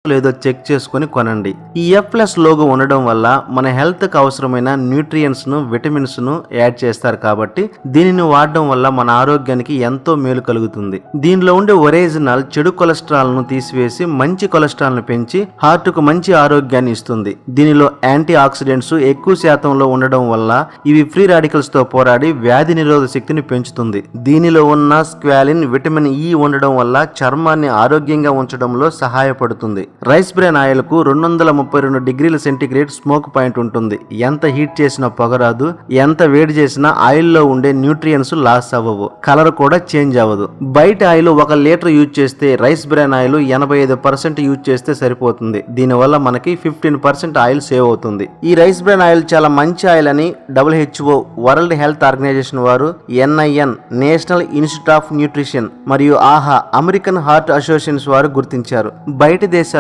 లేదో చెక్ చేసుకుని కొనండి. ఈ F+ లోగో ఉండడం వల్ల మన హెల్త్ కు అవసరమైన న్యూట్రియన్స్ ను విటమిన్స్ ను యాడ్ చేస్తారు కాబట్టి దీనిని వాడడం వల్ల మన ఆరోగ్యానికి ఎంతో మేలు కలుగుతుంది. దీనిలో ఉండే ఒరిజినల్ చెడు కొలెస్ట్రాల్ ను తీసివేసి మంచి కొలెస్ట్రాల్ ను పెంచి హార్ట్ కు మంచి ఆరోగ్యాన్ని ఇస్తుంది. దీనిలో యాంటీ ఆక్సిడెంట్స్ ఎక్కువ శాతంలో ఉండడం వల్ల ఇవి ఫ్రీ రాడికల్స్ తో పోరాడి వ్యాధి నిరోధక శక్తిని పెంచుతుంది. దీనిలో ఉన్న స్క్వాలిన్, విటమిన్ E ఉండడం వల్ల చర్మాన్ని ఆరోగ్యంగా ఉంచడంలో సహాయపడుతుంది. రైస్ బ్రాన్ ఆయిల్ కు 232 డిగ్రీల సెంటీగ్రేడ్ స్మోక్ పాయింట్ ఉంటుంది. ఎంత హీట్ చేసినా పొగరాదు, ఎంత వేడి చేసినా ఆయిల్ లో ఉండే న్యూట్రియన్స్ లాస్ అవ్వవు, కలర్ కూడా చేంజ్ అవ్వదు. బయట ఆయిల్ 1 లీటర్ యూజ్ చేస్తే రైస్ బ్రాన్ ఆయిల్ 85% యూజ్ చేస్తే సరిపోతుంది. దీనివల్ల మనకి 15% ఆయిల్ సేవ్ అవుతుంది. ఈ రైస్ బ్రాన్ ఆయిల్ చాలా మంచి ఆయిల్ అని WHO వరల్డ్ హెల్త్ ఆర్గనైజేషన్ వారు, NIN national institute of nutrition మరియు AHA అమెరికన్ హార్ట్ అసోసియేషన్ వారు గుర్తించారు. బయట దేశాల్లో